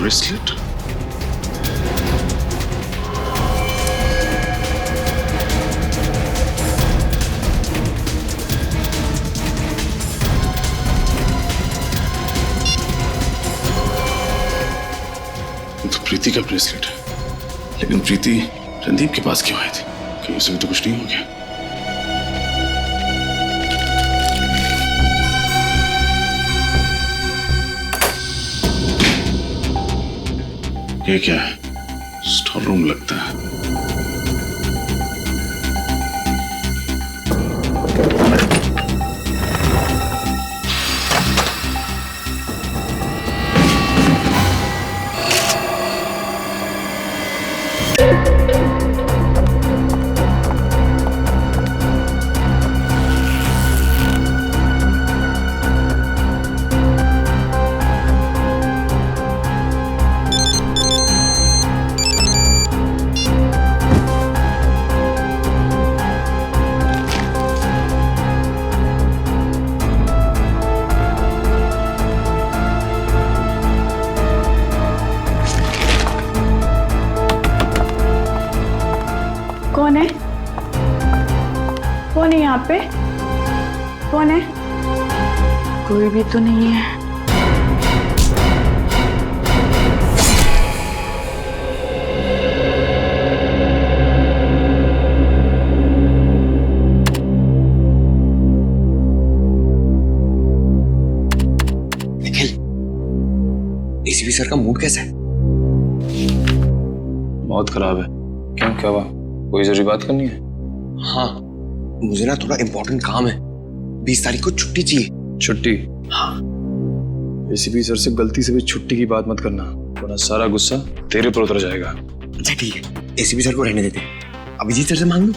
Bracelet. तो प्रीति का bracelet है, लेकिन प्रीति रणदीप के पास क्यों आई थी? कहीं उसे भी तो कुछ नहीं हो गया? ये क्या है? स्टोर रूम लगता है। कौन है? कौन है यहाँ पे? कौन है? कोई भी तो नहीं है। निखिल, एसीपी सर का मूड कैसा है? बहुत खराब है। क्यों, क्या हुआ? कोई जरूरी बात करनी है? हाँ, मुझे ना थोड़ा इम्पोर्टेंट काम है। 20 तारीख को छुट्टी चाहिए। छुट्टी? हाँ। एसीपी सर से गलती से भी छुट्टी की बात मत करना, वरना सारा गुस्सा तेरे पर उतर जाएगा। अच्छा ठीक है, एसीपी सर को रहने देते हैं। अभिजीत सर से मांग लूं?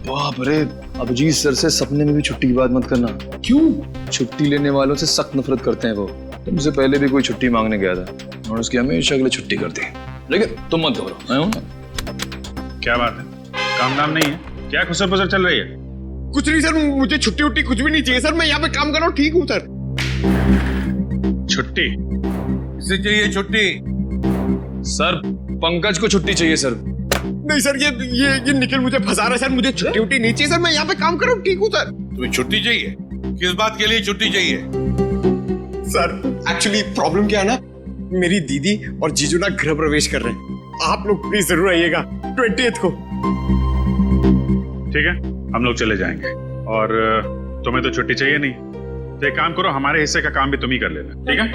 बाप रे, अभिजीत सर से सपने में भी छुट्टी की बात मत करना। क्यों? छुट्टी लेने वालों से सख्त नफरत करते हैं वो। तुमसे पहले भी कोई छुट्टी मांगने गया था और उसकी हमेशा अगले छुट्टी कर दी, लेकिन तुम मत घबराओ, मैं हूं ना। क्या बात है? काम नाम नहीं है क्या? खुसर पुसर चल रही है? कुछ नहीं सर, मुझे छुट्टी उट्टी कुछ भी नहीं चाहिए सर। मैं यहाँ पे काम कर रहा हूँ, ठीक हूँ सर। छुट्टी? किसे चाहिए छुट्टी? सर, पंकज को छुट्टी चाहिए सर। नहीं सर, ये निखिल मुझे फंसा रहा है सर। मुझे छुट्टी उट्टी नहीं चाहिए सर। मैं यहाँ पे काम कर रहा हूँ, ठीक हूँ सर। तुम्हें छुट्टी चाहिए? किस बात के लिए छुट्टी चाहिए? सर एक्चुअली प्रॉब्लम क्या है ना, मेरी दीदी और जीजू ना गृह प्रवेश कर रहे हैं। आप लोग प्लीज जरूर आइएगा 20th को। ठीक है, हम लोग चले जाएंगे। और तुम्हें तो छुट्टी चाहिए नहीं, तो एक काम करो, हमारे हिस्से का काम भी तुम ही कर लेना, ठीक है?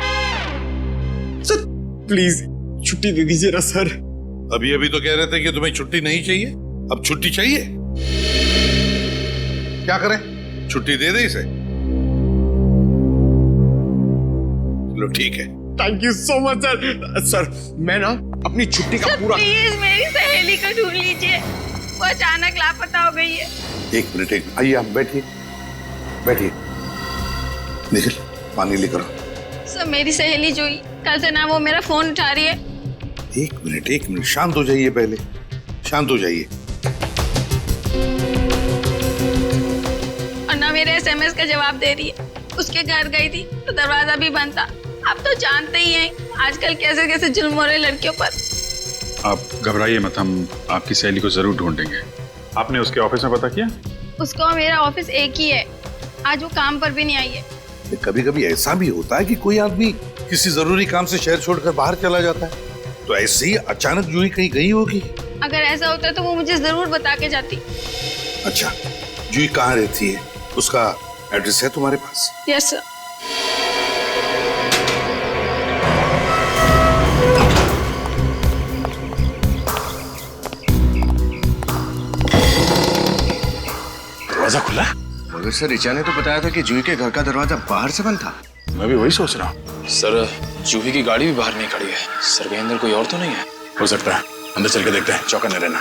सर प्लीज छुट्टी दे दीजिए ना सर। अभी अभी तो कह रहे थे कि तुम्हें छुट्टी नहीं चाहिए, अब छुट्टी चाहिए। क्या करें, छुट्टी दे दे इसे? चलो ठीक है। Thank you so much sir. Sir मैं ना अपनी छुट्टी का पूरा। प्लीज मेरी सहेली को ढूंढ लीजिए, वो अचानक लापता हो गई है। एक मिनट, आइए आप बैठिए, बैठिए। निखिल, पानी लेकर आओ। सर मेरी सहेली जोई, कल से ना वो मेरा फोन उठा रही है। एक मिनट, शांत हो जाइए, पहले शांत हो जाइए। और ना मेरे SMS का जवाब दे रही है। उसके घर गई थी तो दरवाजा भी बंद था। आप तो जानते ही हैं आजकल कैसे कैसे जुल्म हो रहे लड़कियों पर। आप घबराइए मत, हम आपकी सहेली को जरूर ढूंढेंगे। आपने उसके ऑफिस में पता किया? उसको और मेरा ऑफिस एक ही है। आज वो काम पर भी नहीं आई है। कभी कभी ऐसा भी होता है कि कोई आदमी किसी जरूरी काम से शहर छोड़कर बाहर चला जाता है, तो ऐसे ही अचानक जूही कहीं गई होगी। अगर ऐसा होता तो वो मुझे जरूर बता के जाती। अच्छा, जूही कहाँ रहती है? उसका एड्रेस है तुम्हारे पास? Yes sir. दरवाजा खुला? मगर सर रिचा ने तो बताया था कि जूही के घर का दरवाजा बाहर से बंद था। मैं भी वही सोच रहा हूँ। सर, जूही की गाड़ी भी बाहर नहीं खड़ी है। सर के अंदर कोई और तो नहीं है? हो सकता है, अंदर चल के देखते हैं, चौकन्ने रहना।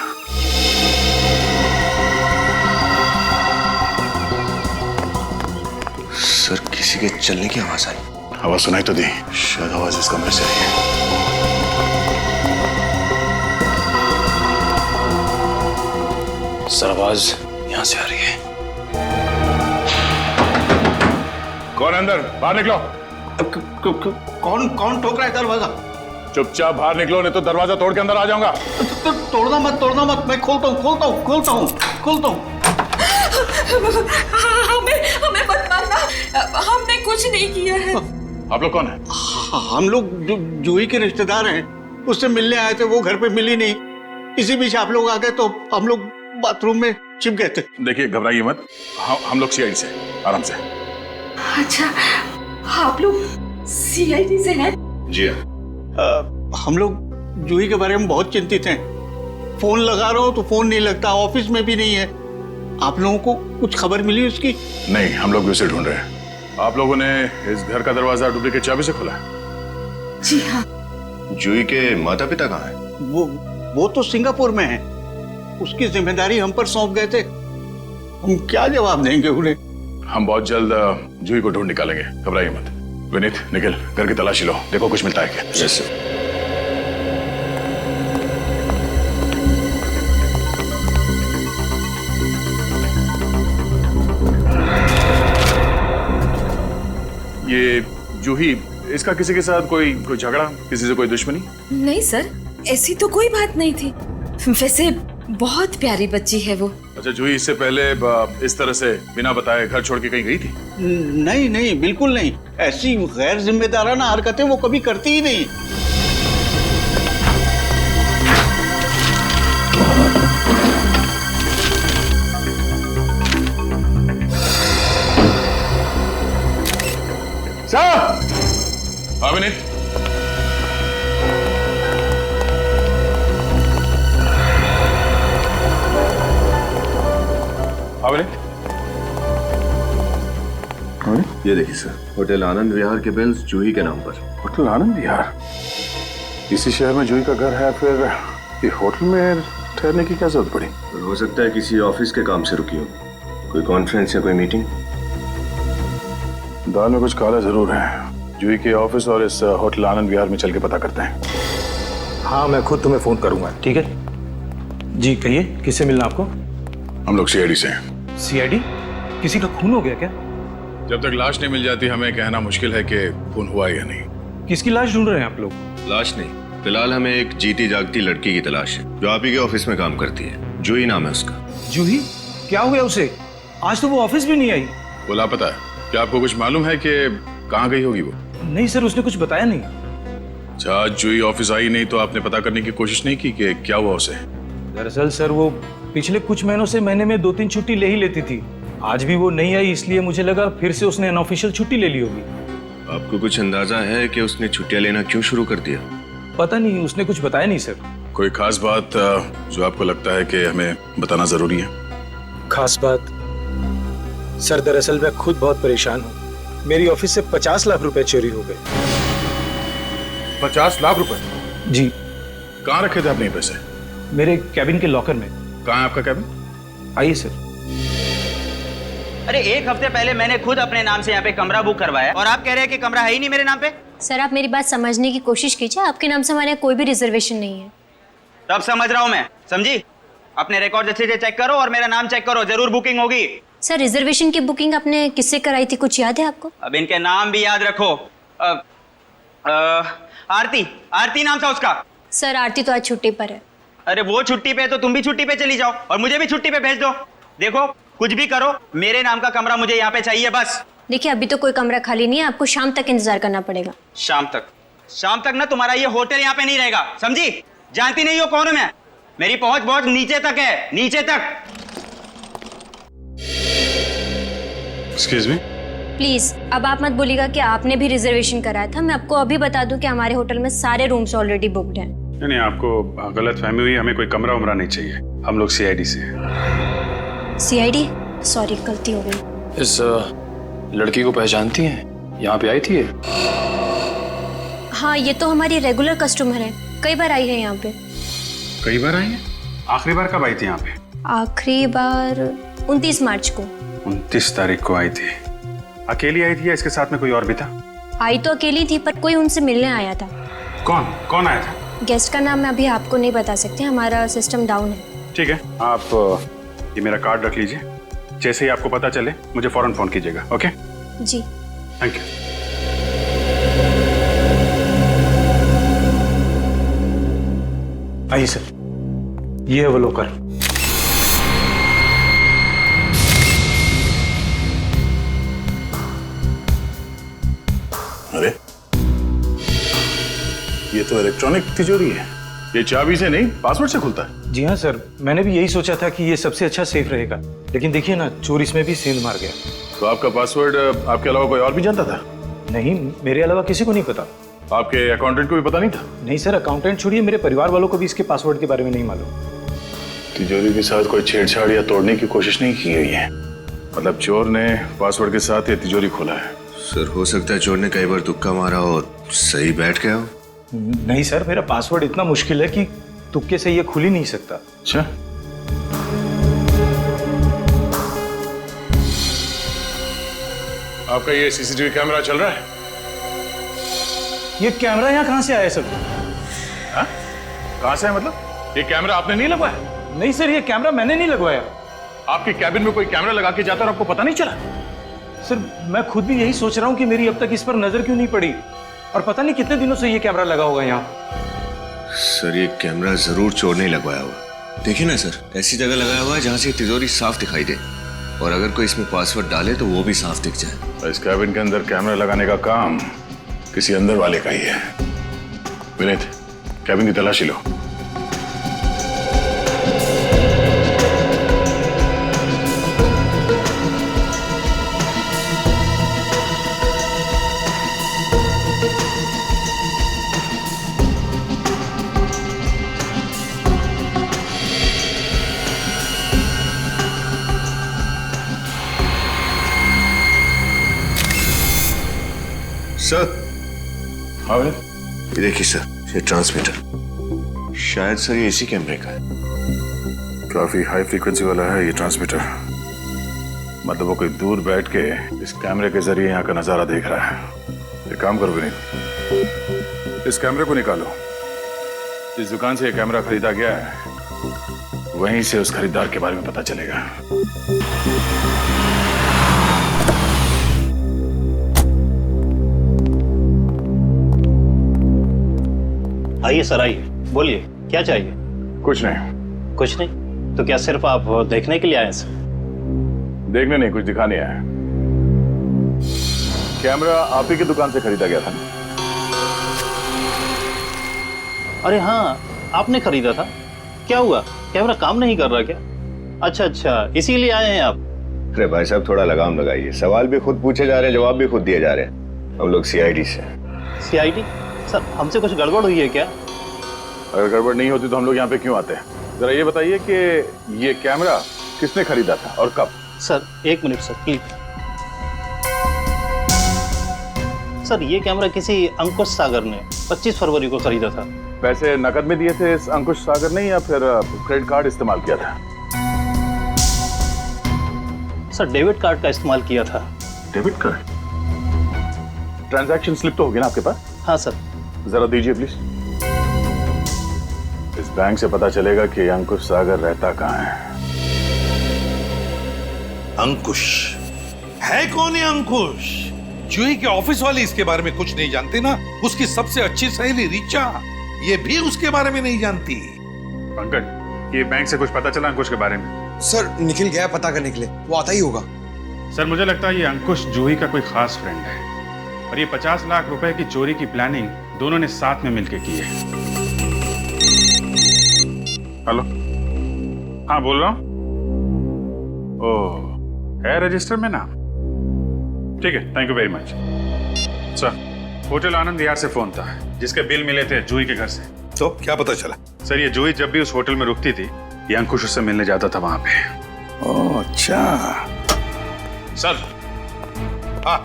सर किसी के चलने की आवाज आई। आवाज सुनाई तो दी, शायद आवाज इस कमरे से आई है। सर आवाज यहाँ से आ रही है। कौन अंदर? बाहर निकलो। कौन ठोक रहा है दरवाजा? चुपचाप बाहर निकलो, नहीं तो दरवाजा तोड़ के अंदर आ जाऊंगा। तो तोड़ना मत, मैं खोलता हूँ। हमें मत मारना, हमने कुछ नहीं किया है। आप लोग कौन है? हम लोग जूही के रिश्तेदार हैं, उससे मिलने आए थे, वो घर पे मिली नहीं, इसी बीच आप लोग आ गए तो हम लोग बाथरूम में छिप गए थे। देखिए घबराइए मत, हम लोग सीआईडी से, आराम से। अच्छा, आप लोग सीआईडी से हैं? जी हाँ। हम लोग जूही के बारे में बहुत चिंतित हैं। फोन लगा रहा हूँ तो फोन नहीं लगता, ऑफिस में भी नहीं है। आप लोगों को कुछ खबर मिली उसकी? नहीं, हम लोग भी उसे ढूंढ रहे हैं। आप लोगों ने इस घर का दरवाजा डुप्लीकेट चाबी से खोला है? जी हाँ। जूही के माता पिता कहाँ हैं? वो तो सिंगापुर में है, उसकी जिम्मेदारी हम पर सौंप गए थे, हम क्या जवाब देंगे उन्हें? हम बहुत जल्द जूही को ढूंढ निकालेंगे, घबराइए मत। विनीत, निखिल, घर की तलाशी लो, देखो कुछ मिलता है क्या। Yes sir. ये जूही, इसका किसी के साथ कोई झगड़ा, किसी से कोई दुश्मनी? नहीं सर, ऐसी तो कोई बात नहीं थी। वैसे बहुत प्यारी बच्ची है वो। अच्छा, जूही इससे पहले इस तरह से बिना बताए घर छोड़ के कहीं गई थी? नहीं, बिल्कुल नहीं। ऐसी गैर जिम्मेदाराना हरकतें वो कभी करती ही नहीं। साहब! हाँ विनीत? ये देखिए सर, होटल आनंद विहार के बिल्स जूही के नाम पर। होटल आनंद विहार? इसी शहर में जूही का घर है, फिर ये होटल में ठहरने की क्या जरूरत पड़ी? हो सकता है किसी ऑफिस के काम से रुकी हो, कोई कॉन्फ्रेंस या कोई मीटिंग। दाल में कुछ काला जरूर है। जूही के ऑफिस और इस होटल आनंद विहार में चल के पता करते हैं। हाँ, मैं खुद तुम्हें फोन करूंगा, ठीक है? जी कहिए, किससे मिलना आपको? हम लोग सीआईडी से हैं। सीआईडी? किसी का खून हो गया क्या? जब तक लाश नहीं मिल जाती हमें कहना मुश्किल है कि खून हुआ या नहीं। किसकी लाश ढूंढ रहे हैं आप लोग? लाश नहीं, फिलहाल हमें एक जीती जागती लड़की की तलाश है जो आप ही के ऑफिस में काम करती है। जूही नाम है उसका। जूही? क्या हो गया उसे? आज तो वो ऑफिस भी नहीं आई। वो लापता है। क्या आपको कुछ मालूम है कि कहाँ गई होगी वो? नहीं सर, उसने कुछ बताया नहीं। अच्छा, आज जूही ऑफिस आई नहीं तो आपने पता करने की कोशिश नहीं की कि क्या हुआ उसे? दरअसल सर, वो पिछले कुछ महीनों से महीने में 2-3 छुट्टी ले ही लेती थी। आज भी वो नहीं आई, इसलिए मुझे लगा फिर से उसने अनऑफिशियल छुट्टी ले ली होगी। आपको कुछ अंदाजा है कि उसने छुट्टियां लेना क्यों शुरू कर दिया? पता नहीं, उसने कुछ बताया नहीं सर। कोई खास बात जो आपको लगता है कि हमें बताना जरूरी है? खास बात? सर दरअसल मैं खुद बहुत परेशान हूँ। मेरी ऑफिस से 50 लाख रुपए चोरी हो गए। 50 लाख रुपए? जी। कहाँ रखे थे आपने ये पैसे? मेरे कैबिन के लॉकर में। कहाँ है आपका कैबिन? आइए सर। अरे 1 हफ्ते पहले मैंने खुद अपने नाम से यहाँ पे कमरा बुक करवाया और आप कह रहे हैं कि कमरा है ही नहीं मेरे नाम पे। सर आप मेरी बात समझने की कोशिश कीजिए, आपके नाम से हमारे यहाँ कोई भी रिजर्वेशन नहीं है। तब समझ रहा हूँ मैं, समझी? अपने रिकॉर्ड अच्छे से चेक करो और मेरा नाम चेक करो, जरूर बुकिंग होगी। सर रिजर्वेशन की बुकिंग आपने किससे कराई थी, कुछ याद है आपको? अब इनके नाम भी याद रखो। आरती नाम था उसका। सर आरती तो आज छुट्टी पर है। अरे वो छुट्टी पे है तो तुम भी छुट्टी पे चली जाओ और मुझे भी छुट्टी पे भेज दो। देखो कुछ भी करो, मेरे नाम का कमरा मुझे यहाँ पे चाहिए बस। देखिए अभी तो कोई कमरा खाली नहीं है, आपको शाम तक इंतजार करना पड़ेगा। शाम तक ना तुम्हारा ये होटल यहाँ पे नहीं रहेगा, समझी? जानती नहीं हो कौन हूं मैं? मेरी पहुंच बहुत नीचे तक है, नीचे तक। Excuse me? प्लीज अब आप मत बोलिएगा कि आपने भी रिजर्वेशन कराया था। मैं आपको अभी बता दूं कि हमारे होटल में सारे रूम्स ऑलरेडी बुक्ड हैं। नहीं, आपको गलत फहमी हुई, हमें कोई कमरा उमरा नहीं चाहिए। हम लोग सीआईडी से हैं। सीआईडी? सॉरी गलती हो गई। इस लड़की को पहचानती हैं? यहाँ पे आई थी ये? हाँ ये तो हमारी रेगुलर कस्टमर है, कई बार आई है यहाँ पे। कई बार आई है? आखिरी बार कब आई थी यहाँ पे? आखिरी बार 29 मार्च को। 29 तारीख को आई थी। अकेली आई थी या इसके साथ में कोई और भी था? आई तो अकेली थी पर कोई उनसे मिलने आया था। कौन आया था? गेस्ट का नाम मैं अभी आपको नहीं बता सकती, हमारा सिस्टम डाउन है। ठीक है, आप ये मेरा कार्ड रख लीजिए, जैसे ही आपको पता चले मुझे फौरन फोन कीजिएगा। Okay ji thank you. आइए सर, ये है वो लॉकर। अरे ये तो इलेक्ट्रॉनिक तिजोरी है, ये चाबी से नहीं पासवर्ड से खुलता है। जी हाँ सर, मैंने भी यही सोचा था कि ये सबसे अच्छा सेफ रहेगा, लेकिन देखिए ना, चोर इसमें भी सेंध मार गया। तो आपका पासवर्ड आपके अलावा कोई और भी जानता था? नहीं, मेरे अलावा किसी को नहीं पता। आपके अकाउंटेंट को भी पता नहीं था? नहीं सर, अकाउंटेंट छोड़िए, मेरे परिवार वालों को भी इसके पासवर्ड के बारे में नहीं मालूम। तिजोरी के साथ कोई छेड़छाड़ या तोड़ने की कोशिश नहीं की गई है, मतलब चोर ने पासवर्ड के साथ ये तिजोरी खोला है। सर हो सकता है चोर ने कई बार तुक्का मारा हो, सही बैठ गया हो। नहीं सर, मेरा पासवर्ड इतना मुश्किल है कि तुक्के से ये खुल ही नहीं सकता। अच्छा, आपका ये सीसीटीवी कैमरा चल रहा है? ये कैमरा यहाँ कहाँ से आया सर? हाँ? कहाँ से है मतलब? ये कैमरा आपने नहीं लगवाया? नहीं सर, ये कैमरा मैंने नहीं लगवाया। आपके कैबिन में कोई कैमरा लगा के जाता और आपको पता नहीं चला? सर मैं खुद भी यही सोच रहा हूँ कि मेरी अब तक इस पर नजर क्यों नहीं पड़ी, और पता नहीं कितने दिनों से ये कैमरा लगा होगा यहाँ। सर ये कैमरा जरूर चोर ने लगवाया हुआ। देखिए ना सर, ऐसी जगह लगाया हुआ है जहाँ से तिजोरी साफ दिखाई दे, और अगर कोई इसमें पासवर्ड डाले तो वो भी साफ दिख जाए। इस कैबिन के अंदर कैमरा लगाने का काम किसी अंदर वाले का ही है। विनीत, कैबिन की तलाशी लो। सर, हाँ ये देखिए सर, ये ट्रांसमीटर, शायद सर ये इसी कैमरे का है। काफी हाई फ्रीक्वेंसी वाला है ये ट्रांसमीटर, मतलब वो कोई दूर बैठ के इस कैमरे के जरिए यहाँ का नजारा देख रहा है। एक काम करो विनीत, इस कैमरे को निकालो। जिस दुकान से ये कैमरा खरीदा गया है वहीं से उस खरीदार के बारे में पता चलेगा। आइए सर, आइए, बोलिए क्या चाहिए? कुछ नहीं। कुछ नहीं? तो क्या सिर्फ आप देखने के लिए आए सर? देखने नहीं, कुछ दिखाने आया। कैमरा आप ही की दुकान से खरीदा गया था ना? अरे हाँ, आपने खरीदा था। क्या हुआ, कैमरा काम नहीं कर रहा क्या? अच्छा अच्छा, इसीलिए आए हैं आप? अरे भाई साहब थोड़ा लगाम लगाइए, सवाल भी खुद पूछे जा रहे हैं, जवाब भी खुद दिए जा रहे हैं। हम लोग सीआईडी से। सीआईडी? सर हमसे कुछ गड़बड़ हुई है क्या? अगर गड़बड़ नहीं होती तो हम लोग यहाँ पे क्यों आते हैं? जरा ये बताइए कि ये कैमरा किसने खरीदा था और कब? सर एक मिनट सर, प्लीज। सर ये कैमरा किसी अंकुश सागर ने 25 फरवरी को खरीदा था। पैसे नकद में दिए थे इस अंकुश सागर ने या फिर क्रेडिट कार्ड इस्तेमाल किया था? सर डेबिट कार्ड का इस्तेमाल किया था। Debit card? ट्रांजैक्शन स्लिप तो होगी ना आपके पास? हाँ सर। जरा दीजिए प्लीज। इस बैंक से पता चलेगा कि अंकुश सागर रहता कहाँ है। अंकुश है कौन है? अंकुश जूही के ऑफिस वाले इसके बारे में कुछ नहीं जानते ना। उसकी सबसे अच्छी सहेली रिचा, ये भी उसके बारे में नहीं जानती। पंकज, ये बैंक से कुछ पता चला अंकुश के बारे में? सर निखिल गया पता करने के लिए, वो आता ही होगा। सर मुझे लगता है ये अंकुश जूही का कोई खास फ्रेंड है, और ये 50 लाख रुपए की चोरी की प्लानिंग दोनों ने साथ में मिलकर की है। हेलो, हाँ बोल रहा हूँ। ओह, है रजिस्टर में नाम? ठीक है, thank you very much. Sir hotel Anand Vihar से फोन था, जिसके बिल मिले थे जूही के घर से। तो क्या पता चला? सर ये जूही जब भी उस होटल में रुकती थी, ये अंकुश उससे मिलने जाता था वहां पे। ओह अच्छा। सर, हाँ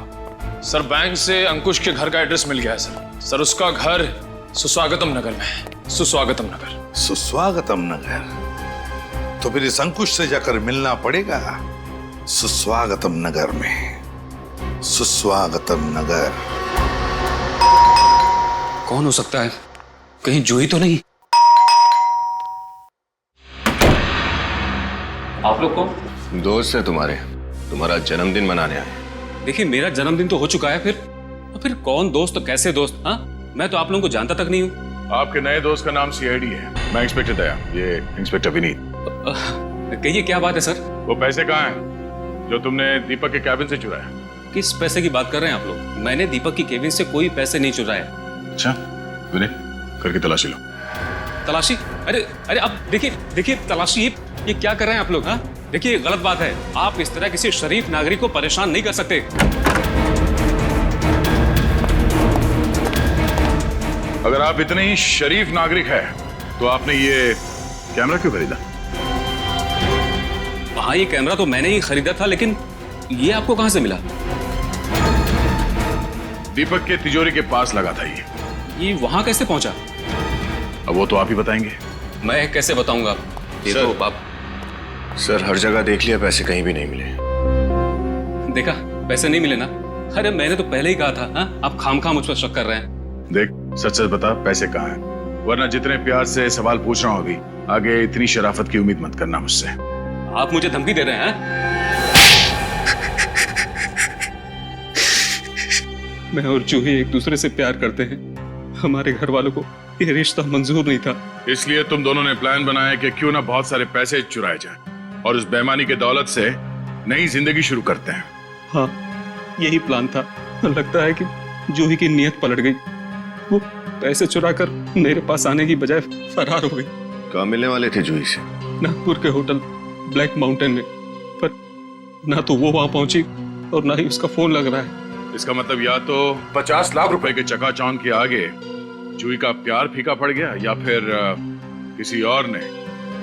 सर बैंक से अंकुश के घर का एड्रेस मिल गया है सर। सर उसका घर सुस्वागतम नगर में है। सुस्वागतम नगर। सुस्वागतम नगर? तो फिर इस अंकुश से जाकर मिलना पड़ेगा सुस्वागतम नगर में। सुस्वागतम नगर। कौन हो सकता है? कहीं जूही तो नहीं? आप लोग कौन? दोस्त है तुम्हारा जन्मदिन मनाने आए। देखिए मेरा जन्मदिन तो हो चुका है, फिर कौन दोस्त, कैसे दोस्त? हाँ, मैं तो आप लोगों को जानता तक नहीं हूँ। आपके नए दोस्त का नाम सीआईडी है। मैं इंस्पेक्टर दया, ये इंस्पेक्टर विनीत। कहिए क्या बात है सर? वो पैसे कहाँ हैं जो तुमने दीपक के कैबिन से चुराया? किस पैसे की बात कर रहे हैं आप लोग? मैंने दीपक की केबिन से कोई पैसे नहीं चुराए। अच्छा विनीत, करके तलाशी लो। तलाशी? अरे अरे अब देखिए तलाशी ये क्या कर रहे हैं आप लोग? हाँ देखिए, गलत बात है। आप इस तरह किसी शरीफ नागरिक को परेशान नहीं कर सकते। अगर आप इतने ही शरीफ नागरिक हैं, तो आपने ये कैमरा क्यों खरीदा? हाँ, ये कैमरा तो मैंने ही खरीदा था, लेकिन ये आपको कहां से मिला? दीपक के तिजोरी के पास लगा था ये वहां कैसे पहुंचा? अब वो तो आप ही बताएंगे। मैं कैसे बताऊंगा? ये सर, तो आप सर हर जगह देख लिया, पैसे कहीं भी नहीं मिले। देखा, पैसे नहीं मिले ना? अरे मैंने तो पहले ही कहा था। हाँ, आप खामखा मुझ पर शक कर रहे हैं। देख, सच सच बता, पैसे कहाँ हैं? वरना जितने प्यार से सवाल पूछ रहा हूं अभी, आगे इतनी शराफत की उम्मीद मत करना मुझसे। आप मुझे धमकी दे रहे हैं? मैं और जूही एक दूसरे से प्यार करते हैं। हमारे घर वालों को ये रिश्ता मंजूर नहीं था। इसलिए तुम दोनों ने प्लान बनाया कि क्यों ना बहुत सारे पैसे चुराए जाएं और उस बेईमानी के दौलत से नई जिंदगी शुरू करते हैं। हाँ, यही प्लान था। लगता है कि जूही की नीयत पलट गई। वो पैसे चुराकर मेरे पास आने की बजाय फरार हो गई। कहाँ मिलने वाले थे जूही से? नागपुर के होटल ब्लैक माउंटेन में, पर ना तो वो वहां पहुंची और ना ही उसका फोन लग रहा है। इसका मतलब या तो 50 लाख रुपए के चकाचौंध के आगे जूही का प्यार फीका पड़ गया, या फिर किसी और ने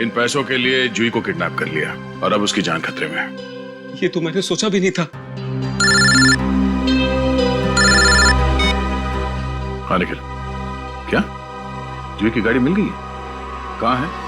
इन पैसों के लिए जूही को किडनैप कर लिया और अब उसकी जान खतरे में है। ये तो मैंने सोचा भी नहीं था। हाँ निखिल, क्या जूही की गाड़ी मिल गई है? कहाँ है?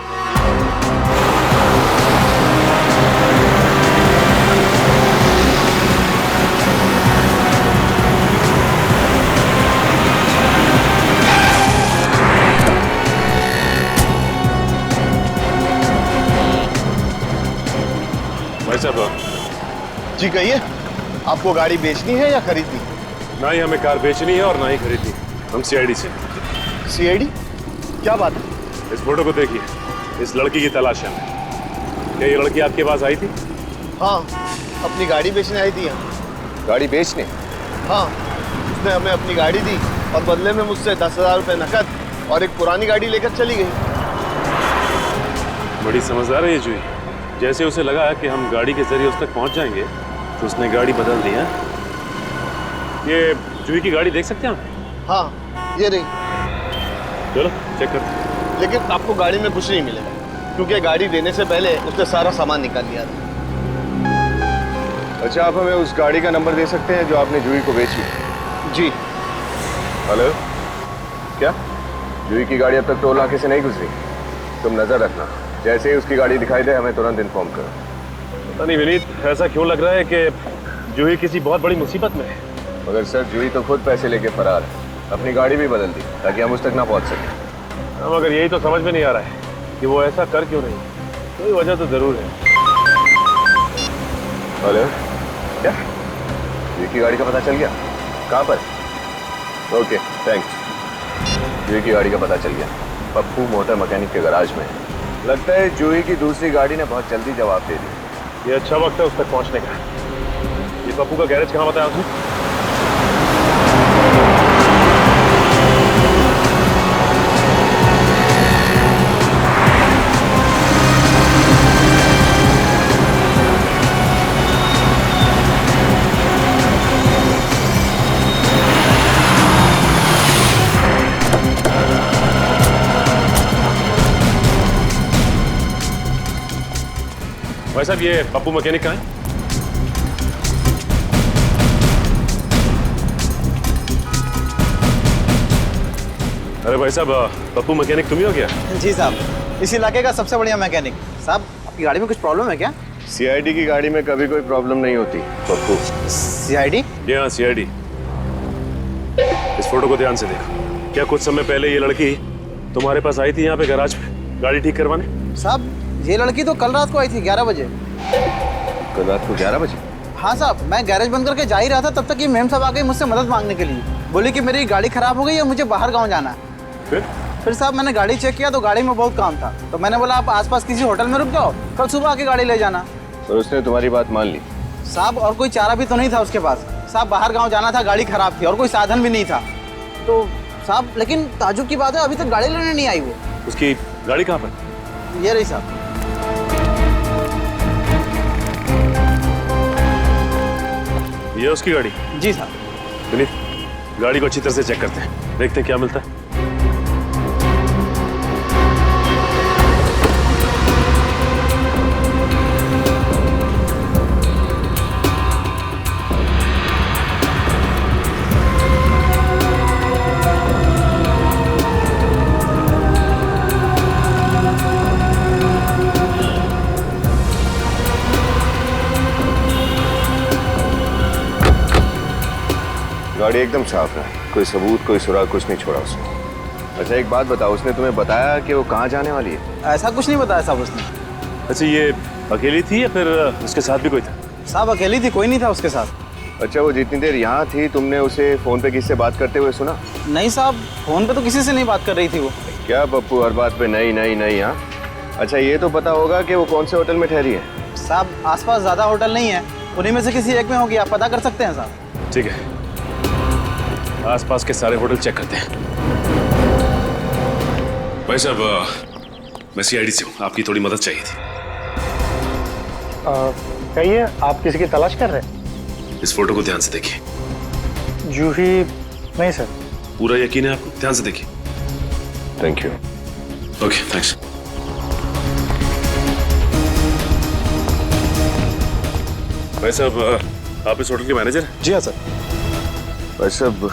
भाई साहब जी कहिए, आपको गाड़ी बेचनी है या खरीदनी? ना ही हमें कार बेचनी है और ना ही खरीदनी। हम सीआईडी से। सीआईडी? क्या बात है? इस फोटो को देखिए, इस लड़की की तलाश है। क्या ये लड़की आपके पास आई थी? हाँ, अपनी गाड़ी बेचने आई थी यहाँ। गाड़ी बेचने? हाँ, उसने हमें अपनी गाड़ी दी और बदले में मुझसे 10,000 रुपये नकद और एक पुरानी गाड़ी लेकर चली गई। बड़ी समझदार है ये जूही। जैसे उसे लगा कि हम गाड़ी के जरिए उस तक पहुंच जाएंगे, तो उसने गाड़ी बदल दी है। ये जूही की गाड़ी देख सकते हैं हम? हाँ, ये रही। चलो चेक करते। लेकिन आपको गाड़ी में कुछ नहीं मिलेगा, क्योंकि गाड़ी देने से पहले उसने सारा सामान निकाल लिया था। अच्छा, आप हमें उस गाड़ी का नंबर दे सकते हैं जो आपने जूही को बेची? जी। हेलो, क्या जूही की गाड़ी अब तक टोल नाके से नहीं गुजरी? तुम नजर रखना, जैसे ही उसकी गाड़ी दिखाई दे हमें तुरंत इन्फॉर्म करो। पता नहीं विनीत, ऐसा क्यों लग रहा है कि जूही किसी बहुत बड़ी मुसीबत में है। मगर सर, जूही तो खुद पैसे लेके फरार है, अपनी गाड़ी भी बदल दी ताकि हम उस तक ना पहुंच सके। मगर यही तो समझ में नहीं आ रहा है कि वो ऐसा कर क्यों नहीं। कोई वजह तो जरूर है। हेलो, क्या जूही की गाड़ी का पता चल गया? कहाँ पर? Okay thanks. जूही की गाड़ी का पता चल गया, पप्पू मोटर मैकेनिक के गैराज में। लगता है जूही की दूसरी गाड़ी ने बहुत जल्दी जवाब दे दिया। ये अच्छा वक्त है उस तक पहुंचने का। ये पप्पू का गैरेज कहाँ बताया उसने? भाई साहब, ये पप्पू मैकेनिक कहाँ है? अरे भाई साहब, पप्पू मैकेनिक तुम ही हो क्या? जी साहब, इस इलाके का सबसे बढ़िया मैकेनिक। साहब, आपकी गाड़ी में कुछ प्रॉब्लम है क्या? सीआईडी की गाड़ी में कभी कोई प्रॉब्लम नहीं होती पप्पू। सीआईडी? जी हाँ, सीआईडी। इस फोटो को ध्यान से देखो। क्या कुछ समय पहले ये लड़की तुम्हारे पास आई थी यहाँ पे गैराज में गाड़ी ठीक करवाने? साहब, ये लड़की तो कल रात को आई थी 11 बजे। कल रात को 11 बजे? हाँ साहब, मैं गैरेज बंद करके जा ही रहा था, तब तक ये मैम साहब आ गई मुझसे मदद मांगने के लिए। बोली कि मेरी गाड़ी खराब हो गई है, मुझे बाहर गाँव जाना है। फिर साहब मैंने गाड़ी चेक किया तो गाड़ी में बहुत काम था, तो मैंने बोला आप आसपास किसी होटल में रुक जाओ, कल सुबह आके गाड़ी ले जाना। तो उसने तुम्हारी बात मान ली? साहब और कोई चारा भी तो नहीं था उसके पास। साहब बाहर गांव जाना था, गाड़ी खराब थी और कोई साधन भी नहीं था। तो साहब लेकिन ताजुब की बात है अभी तक गाड़ी लेने नहीं आई वो। उसकी गाड़ी कहाँ पर? ये रही साहब। ये उसकी गाड़ी? जी साहब। विनीत, गाड़ी को अच्छी तरह से चेक करते हैं, देखते हैं क्या मिलता है। गाड़ी एकदम साफ है, कोई सबूत कोई सुराग कुछ नहीं छोड़ा उसने। अच्छा एक बात बताओ, उसने तुम्हें बताया कि वो कहाँ जाने वाली है? ऐसा कुछ नहीं बताया साहब उसने। अच्छा ये अकेली थी या फिर उसके साथ भी कोई था? साहब अकेली थी, कोई नहीं था उसके साथ। अच्छा वो जितनी देर यहाँ थी तुमने उसे फोन पे किससे बात करते हुए सुना? नहीं साहब, फोन पे तो किसी से नहीं बात कर रही थी वो। क्या पप्पू हर बात पे नहीं नहीं नहीं? हाँ अच्छा ये तो पता होगा कि वो कौन से होटल में ठहरी है? साहब आसपास ज्यादा होटल नहीं है, उन्हीं में से किसी एक में होगी, आप पता कर सकते हैं साहब। ठीक है, आसपास के सारे होटल चेक करते हैं। भाई साहब मैं सीआईडी से हूँ, आपकी थोड़ी मदद चाहिए थी। कहिए, आप किसी की तलाश कर रहे हैं? इस फोटो को ध्यान से देखिए। जूही नहीं सर। पूरा यकीन है आपको? ध्यान से देखिए। Thank you. Okay thanks. भाई साहब आप इस होटल के मैनेजर हैं? जी हाँ सर। भाई साहब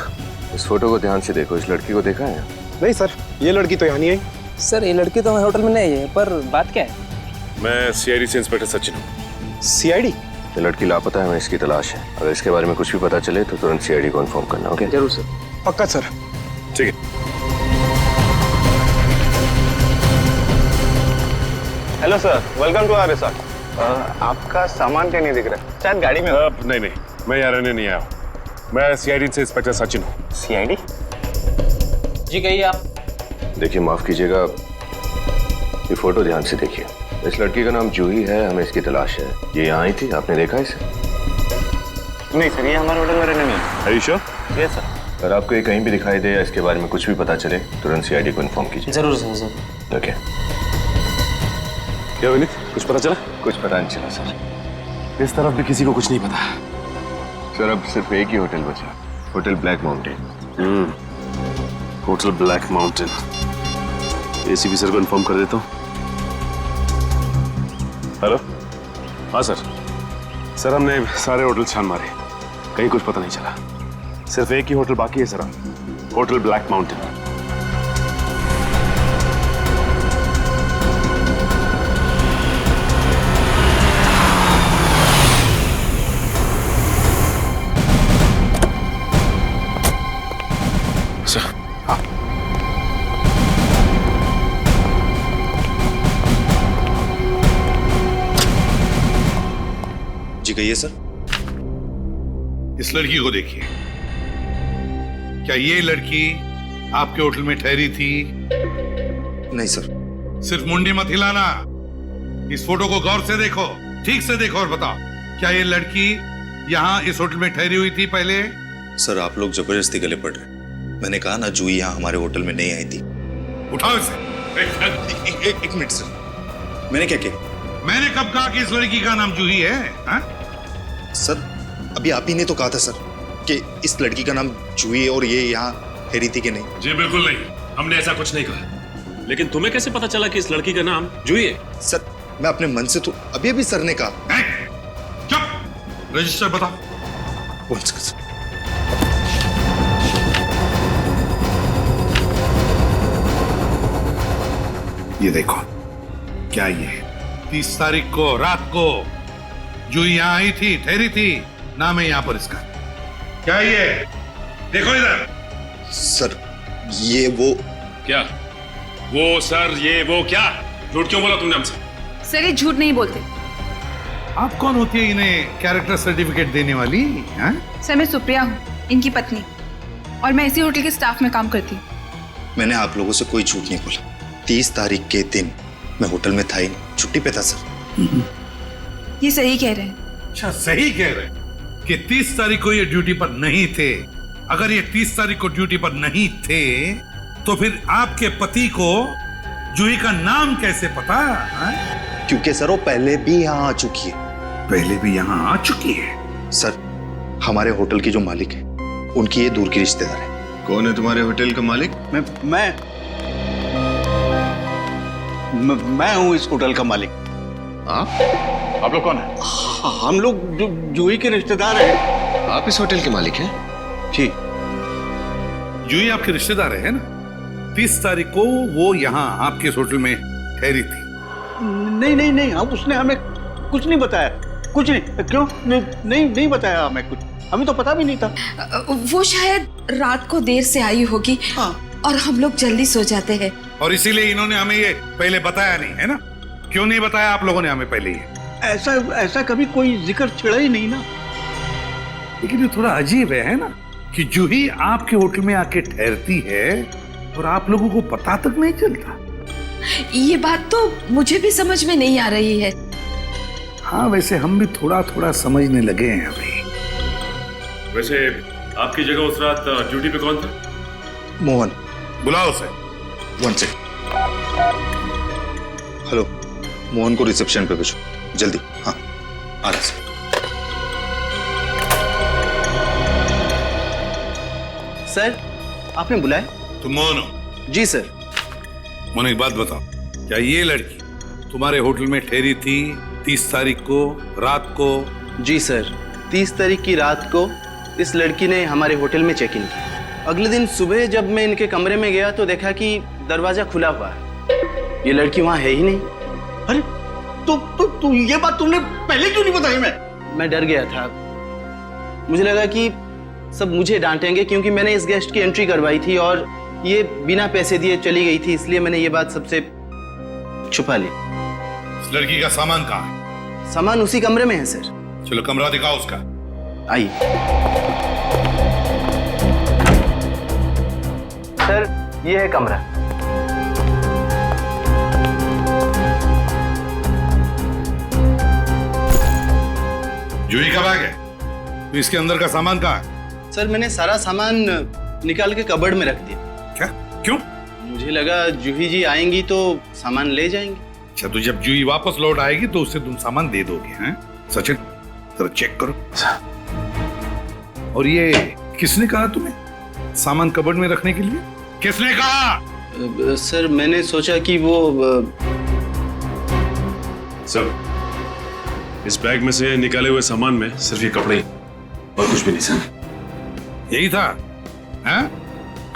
इस फोटो को ध्यान से देखो, इस लड़की को देखा है? नहीं सर, ये लड़की तो यहाँ नहीं आई। सर ये लड़की तो होटल में नहीं है, पर बात क्या है? मैं सीआईडी से इंस्पेक्टर सचिन हूँ। सीआईडी? ये लड़की लापता है, हमें इसकी तलाश है। अगर इसके बारे में कुछ भी पता चले तो तुरंत सीआईडी को इन्फॉर्म करना। ओके? जरूर सर। पक्का सर। ठीक है। Hello sir, welcome to our resort. आपका सामान क्या नहीं दिख रहा है? शायद गाड़ी में। नहीं, मैं यहाँ रहने नहीं आया हूँ। मैं सीआईडी से इंस्पेक्टर सचिन हूँ। सीआईडी? जी कहिए आप। देखिए माफ कीजिएगा, ये फोटो ध्यान से देखिए। इस लड़की का नाम जूही है, हमें इसकी तलाश है। ये यहाँ आई थी, आपने देखा इसे? नहीं सर, ये हमारे होटल में रहने नहीं है। Are you sure? Yes sir. अगर आपको ये कहीं भी दिखाई दे या इसके बारे में कुछ भी पता चले तुरंत सीआईडी को इन्फॉर्म कीजिए। जरूर सर। ओके। क्या विनीत, कुछ पता चला? कुछ पता नहीं चला सर। इस तरफ भी किसी को कुछ नहीं पता। सर अब सिर्फ एक ही होटल बचा, hotel black mountain. Hotel black mountain. ACP sir को इन्फॉर्म कर देता हूँ। हेलो? हाँ सर हमने सारे होटल छान मारे, कहीं कुछ पता नहीं चला। सिर्फ एक ही होटल बाकी है सर, होटल ब्लैक माउंटेन। जी कहिए सर। इस लड़की को देखिए, क्या ये लड़की आपके होटल में ठहरी थी? नहीं सर। सिर्फ मुंडी मत हिलाना, इस फोटो को गौर से देखो, ठीक से देखो और बताओ, क्या ये लड़की यहाँ इस होटल में ठहरी हुई थी पहले? सर आप लोग जबरदस्ती गले पड़ रहे। मैंने कहा ना जूही यहाँ हमारे होटल में नहीं आई थी। उठाओ इसे। एक मिनट सर, मैंने क्या किया? मैंने कब कहा कि इस लड़की का नाम जूही है? हा? सर अभी आप ही ने तो कहा था सर कि इस लड़की का नाम जूही है और ये यहाँ ठहरी थी कि नहीं? जी बिल्कुल नहीं, हमने ऐसा कुछ नहीं कहा। लेकिन तुम्हें कैसे पता चला कि इस लड़की का नाम जूही है? सर मैं अपने मन से तो अभी सर ने कहा। चुप, रजिस्टर बताओ। ये देखो, क्या ये 30 तारीख को रात को जो यहाँ आई थी, ठहरी थी, नाम है यहाँ पर इसका। क्या ये? देखो इधर। सर ये वो क्या? वो सर ये वो क्या? झूठ क्यों बोला तुमने हमसे? सर ये झूठ नहीं बोलते। आप कौन होती है इन्हें कैरेक्टर सर्टिफिकेट देने वाली? सर मैं सुप्रिया हूँ, इनकी पत्नी, और मैं इसी होटल के स्टाफ में काम करती हूँ। मैंने आप लोगों से कोई झूठ नहीं बोला। 30 तारीख के दिन मैं होटल में था ही नहीं, छुट्टी पे था सर। ये सही कह रहे हैं। अच्छा, सही कह रहे हैं कि 30 तारीख को ये ड्यूटी पर नहीं थे। अगर ये 30 तारीख को ड्यूटी पर नहीं थे तो फिर आपके पति को जूही का नाम कैसे पता? क्योंकि सर वो पहले भी यहाँ आ चुकी है। पहले भी यहाँ आ चुकी है? सर, हमारे होटल की जो मालिक है उनकी ये दूर की रिश्तेदार है। कौन है तुम्हारे होटल का मालिक? मैं हूँ इस होटल का मालिक। आप लोग कौन है? हम लोग जूही के रिश्तेदार हैं। आप इस होटल के मालिक हैं? जी। जूही आपके रिश्तेदार है ना? 30 तारीख को वो यहाँ आपके होटल में ठहरी थी। नहीं, उसने हमें कुछ नहीं बताया, कुछ नहीं। क्यों? नहीं बताया हमें कुछ, हमें तो पता भी नहीं था। वो शायद रात को देर से आई होगी और हम लोग जल्दी सो जाते हैं। और इसीलिए इन्होंने हमें ये पहले बताया नहीं, है ना? क्यों नहीं बताया आप लोगों ने हमें पहले ये? ऐसा कभी कोई जिक्र छिड़ा ही नहीं ना। लेकिन ये थोड़ा अजीब है ना, कि जूही आपके होटल में आके ठहरती है और आप लोगों को पता तक नहीं चलता। ये बात तो मुझे भी समझ में नहीं आ रही है। हाँ, वैसे हम भी थोड़ा थोड़ा समझने लगे हैं अभी। वैसे आपकी जगह उस रात ड्यूटी पे कौन था? मोहन। बुलाओ उसे। 1 सेकंड। हेलो, मोहन को रिसेप्शन पे भेजो जल्दी। हाँ, आ रहा सर। सर, आपने बुलाया? तुम मोहन हो? जी सर। मोहन, एक बात बताओ, क्या ये लड़की तुम्हारे होटल में ठहरी थी 30 तारीख को रात को? जी सर, 30 तारीख की रात को इस लड़की ने हमारे होटल में चेक इन किया। अगले दिन सुबह जब मैं इनके कमरे में गया तो देखा कि दरवाजा खुला हुआ है। ये लड़की वहाँ है ही नहीं। अरे तो ये बात तुमने पहले क्यों नहीं बताई? मैं डर गया था। मुझे लगा कि सब मुझे डांटेंगे क्योंकि मैंने इस गेस्ट की एंट्री करवाई थी और ये बिना पैसे दिए चली गई थी, इसलिए मैंने ये बात सबसे छुपा ली। इस लड़की का सामान कहाँ है? सामान उसी कमरे में है सर। चलो कमरा दिखाओ उसका। आइए सर, ये है कमरा। जूही का बैग है, तो इसके अंदर का सामान कहाँ है? सर, मैंने सारा सामान निकाल के कबर्ड में रख दिया। क्या? क्यों? मुझे लगा जूही जी आएंगी तो सामान ले जाएंगे। अच्छा, तो जब जूही वापस लौट आएगी तो उससे तुम सामान दे दोगे, हैं? सचिन, जरा चेक करो। और ये किसने कहा तुम्हें सामान कबर्ड में रखने के लिए? किसने कहा? सर, मैंने सोचा कि वो सर, इस बैग में से निकाले हुए सामान में सिर्फ ये कपड़े ही और कुछ भी नहीं सर। यही था? हैं?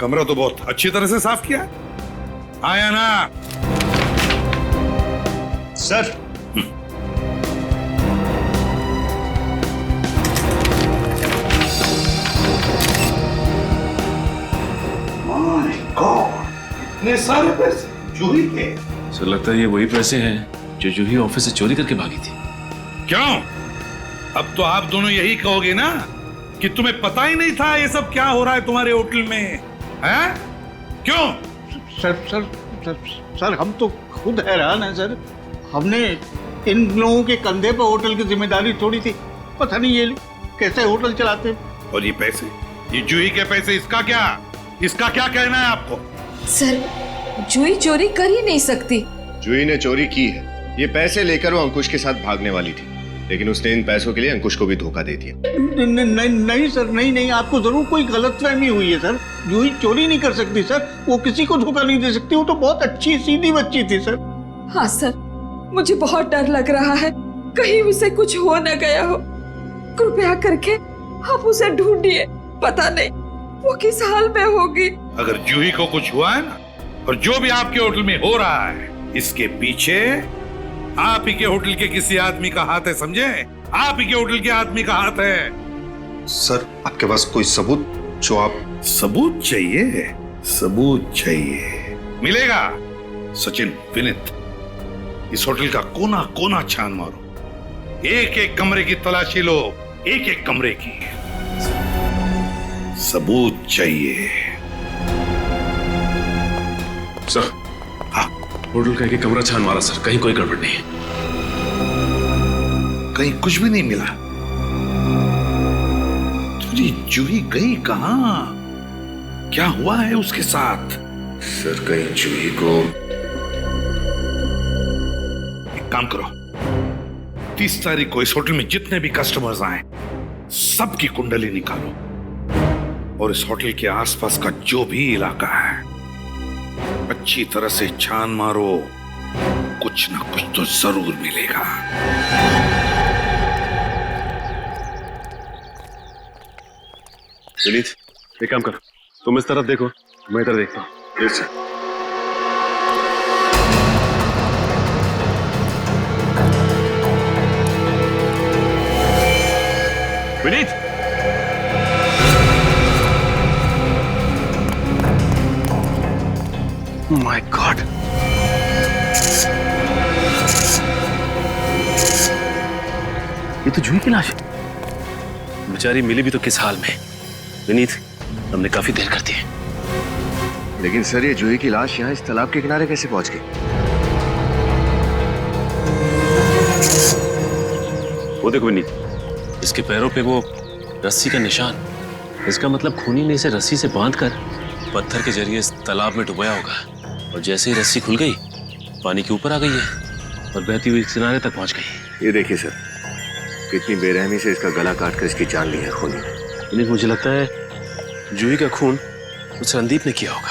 कमरा तो बहुत अच्छी तरह से साफ किया है। आया ना सर? माय गॉड, इतने सारे पैसे जूही के? सर, लगता है ये वही पैसे हैं जो जूही ऑफिस से चोरी करके भागी थी। क्यों? अब तो आप दोनों यही कहोगे ना कि तुम्हें पता ही नहीं था ये सब क्या हो रहा है तुम्हारे होटल में, हैं? क्यों? सर, हम तो खुद हैरान हैं सर। हमने इन लोगों के कंधे पर होटल की जिम्मेदारी छोड़ी थी। पता नहीं ये कैसे होटल चलाते। और ये पैसे, ये जूही के पैसे, इसका क्या कहना है आपको? सर, जूही चोरी कर ही नहीं सकती। जूही ने चोरी की है। ये पैसे लेकर वो अंकुश के साथ भागने वाली थी, लेकिन उसने इन पैसों के लिए अंकुश को भी धोखा दे दिया। नहीं सर, नहीं, आपको जरूर कोई गलतफहमी हुई है सर। जूही चोरी नहीं कर सकती सर, वो किसी को धोखा नहीं दे सकती। वो तो बहुत अच्छी सीधी बच्ची थी सर। हाँ सर, मुझे बहुत डर लग रहा है, कहीं उसे कुछ हो न गया हो। कृपया करके आप उसे ढूंढिए, पता नहीं वो किस हाल में होगी। अगर जूही को कुछ हुआ है ना, और जो भी आपके होटल में हो रहा है, इसके पीछे आप ही के होटल के किसी आदमी का हाथ है, समझे? आप ही के होटल के आदमी का हाथ है। सर, आपके पास कोई सबूत जो आप? सबूत चाहिए? सबूत चाहिए, मिलेगा। सचिन, विनीत, इस होटल का कोना कोना छान मारो, एक एक कमरे की तलाशी लो, एक एक कमरे की। सबूत चाहिए। सर, हाँ, होटल का एक कमरा छान मारा सर, कहीं कोई गड़बड़ नहीं है। कहीं कुछ भी नहीं मिला? तुझे जूही गई कहाँ? क्या हुआ है उसके साथ? सर कहीं जूही को... एक काम करो, 30 तारीख को इस होटल में जितने भी कस्टमर्स आए सबकी कुंडली निकालो और इस होटल के आसपास का जो भी इलाका है अच्छी तरह से छान मारो, कुछ ना कुछ तो जरूर मिलेगा। विनीत, एक काम कर, तुम इस तरफ देखो, मैं इधर देखता हूँ। Yes sir. Vineet, my God, ये तो जूही की लाश है। बेचारी मिली भी तो किस हाल में। विनीत, हमने काफी देर कर दी है। लेकिन सर ये जूही की लाश यहाँ इस तालाब के किनारे कैसे पहुंच गई? वो देखो विनीत, इसके पैरों पे वो रस्सी का निशान। इसका मतलब खूनी ने इसे रस्सी से बांधकर पत्थर के जरिए इस तालाब में डुबाया होगा और जैसे ही रस्सी खुल गई पानी के ऊपर आ गई है और बहती हुई किनारे तक पहुंच गई। ये देखिए सर, कितनी बेरहमी से इसका गला काटकर इसकी जान ली है खूनी। विनीत, मुझे लगता है जूही का खून उस रणदीप ने किया होगा।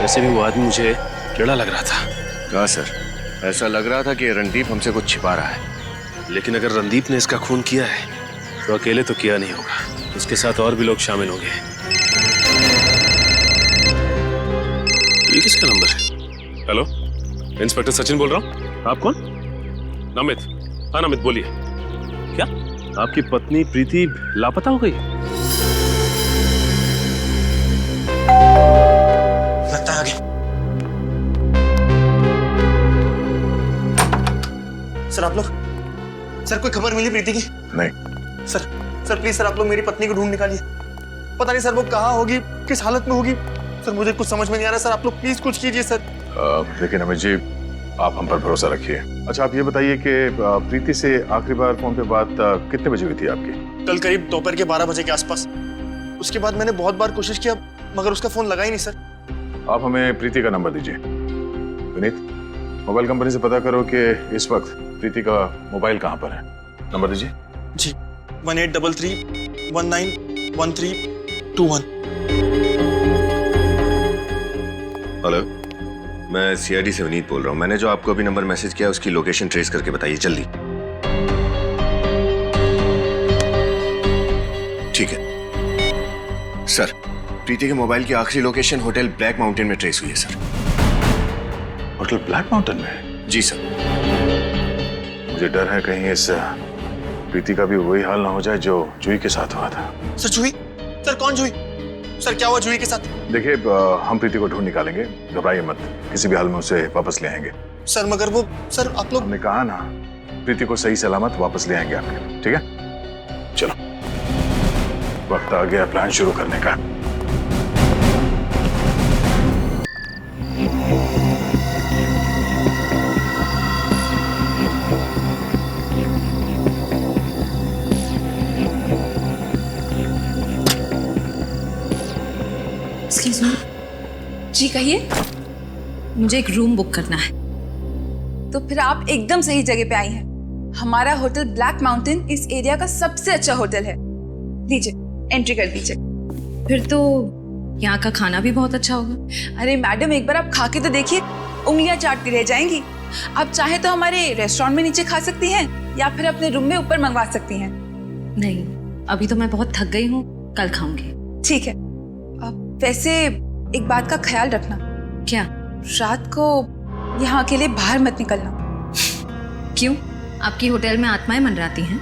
वैसे भी वो आदमी मुझे टेढ़ा लग रहा था। कहा सर, ऐसा लग रहा था कि रणदीप हमसे कुछ छिपा रहा है। लेकिन अगर रणदीप ने इसका खून किया है तो अकेले तो किया नहीं होगा, उसके साथ और भी लोग शामिल होंगे। ये किसका नंबर है? हेलो, इंस्पेक्टर सचिन बोल रहा हूँ। आप कौन? नमित। हाँ नमित, बोलिए। क्या आपकी पत्नी प्रीति लापता हो गई? लगता है आगे। सर आप लोग, सर कोई खबर मिली प्रीति की? नहीं। सर प्लीज सर, आप लोग मेरी पत्नी को ढूंढ निकालिए। पता नहीं सर वो कहाँ होगी, किस हालत में होगी। सर मुझे कुछ समझ में नहीं आ रहा। सर आप लोग प्लीज कुछ कीजिए सर। लेकिन अमित जी, आप हम पर भरोसा रखिए। अच्छा आप ये बताइए कि प्रीति से आखिरी बार फोन पे बात कितने बजे हुई थी आपकी? कल करीब दोपहर के 12 बजे के आसपास। उसके बाद मैंने बहुत बार कोशिश किया मगर उसका फोन लगा ही नहीं सर। आप हमें प्रीति का नंबर दीजिए। विनीत, मोबाइल कंपनी से पता करो कि इस वक्त प्रीति का मोबाइल कहाँ पर है। नंबर दीजिए। जी, 1833 191321। हेलो, मैं सीआईडी से विनीत बोल रहा हूँ। मैंने जो आपको अभी नंबर मैसेज किया उसकी लोकेशन ट्रेस करके बताइए जल्दी। ठीक है सर, प्रीति के मोबाइल की आखिरी लोकेशन होटल ब्लैक माउंटेन में ट्रेस हुई है सर। होटल ब्लैक माउंटेन में? जी सर। मुझे डर है कहीं इस प्रीति का भी वही हाल ना हो जाए जो जूही के साथ हुआ था। सर जूही? सर कौन जूही? सर क्या हुआ जूही के साथ? देखिए, हम प्रीति को ढूंढ निकालेंगे, घबराइए मत, किसी भी हाल में उसे वापस ले आएंगे। सर मगर वो, सर आप लोग... हमने कहा ना, प्रीति को सही सलामत वापस ले आएंगे आपके, ठीक है? चलो, वक्त आ गया प्लान शुरू करने का। Excuse me. जी कहिए। मुझे एक रूम बुक करना है। तो फिर आप एकदम सही जगह पे आई हैं। हमारा होटल ब्लैक माउंटेन इस एरिया का सबसे अच्छा होटल है। लीजिए, एंट्री कर दीजिए। फिर तो यहाँ का खाना भी बहुत अच्छा होगा। अरे मैडम, एक बार आप खा के तो देखिए, उंगलियां चाटती रह जाएंगी। आप चाहे तो हमारे रेस्टोरेंट में नीचे खा सकती हैं या फिर अपने रूम में ऊपर मंगवा सकती हैं। नहीं, अभी तो मैं बहुत थक गई हूँ, कल खाऊंगी। ठीक है। वैसे एक बात का ख्याल रखना। क्या? रात को यहाँ अकेले बाहर मत निकलना। क्यों? आपकी होटल में आत्माएं मंडराती हैं?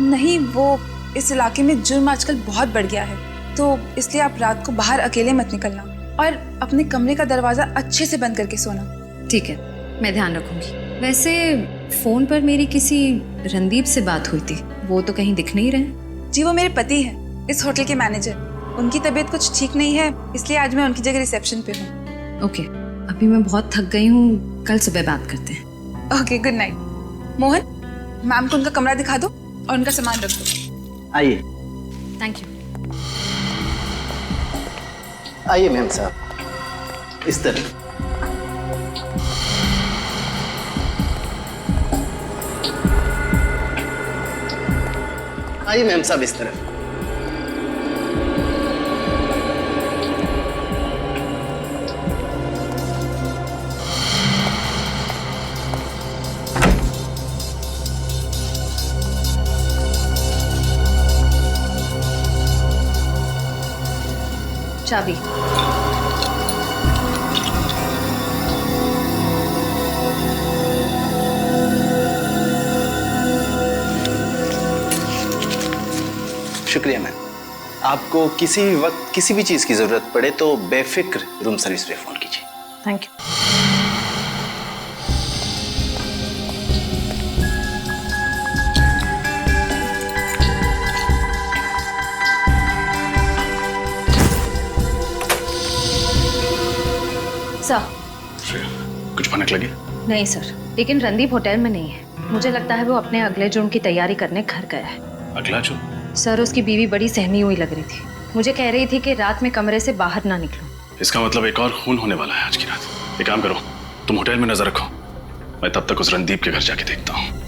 नहीं, वो इस इलाके में जुर्म आजकल बहुत बढ़ गया है, तो इसलिए आप रात को बाहर अकेले मत निकलना और अपने कमरे का दरवाजा अच्छे से बंद करके सोना। ठीक है, मैं ध्यान रखूंगी। वैसे फोन पर मेरी किसी रणदीप से बात हुई थी, वो तो कहीं दिख नहीं रहे। जी, वो मेरे पति हैं, इस होटल के मैनेजर। उनकी तबीयत कुछ ठीक नहीं है, इसलिए आज मैं उनकी जगह रिसेप्शन पे हूँ। ओके, अभी मैं बहुत थक गई हूँ, कल सुबह बात करते हैं। Okay, good night. Mohan, ma'am को उनका कमरा दिखा दो और उनका सामान रख दो। आइए। Thank you. आइए मैम साहब, इस तरह। आइए मैम साहब, इस तरफ। चाबी। शुक्रिया मैम। आपको किसी भी वक्त किसी भी चीज की जरूरत पड़े तो बेफिक्र रूम सर्विस पे फोन कीजिए। Thank you. श्रेया, कुछ भनक लगी? नहीं सर, लेकिन रणदीप होटल में नहीं है। मुझे लगता है वो अपने अगले जुर्म की तैयारी करने घर गया है। अगला जुर्म? सर, उसकी बीवी बड़ी सहमी हुई लग रही थी। मुझे कह रही थी कि रात में कमरे से बाहर ना निकलो। इसका मतलब एक और खून होने वाला है आज की रात। एक काम करो, तुम होटल में नजर रखो, मैं तब तक उस रणदीप के घर जाके देखता हूँ।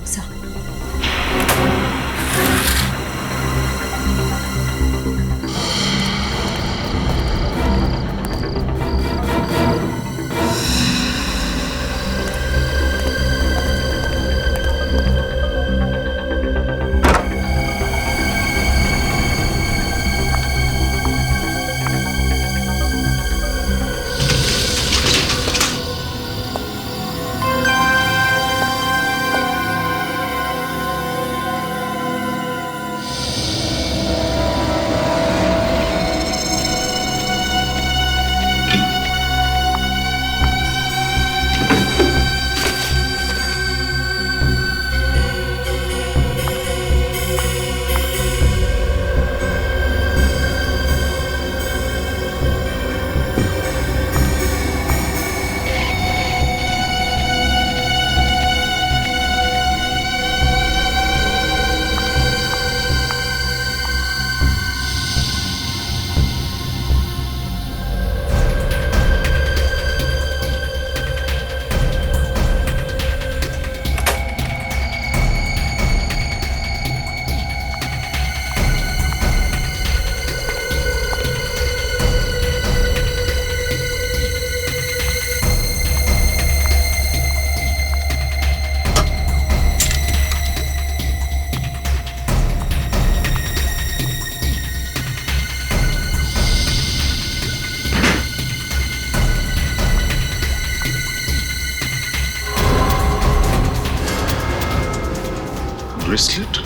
ब्रेसलेट?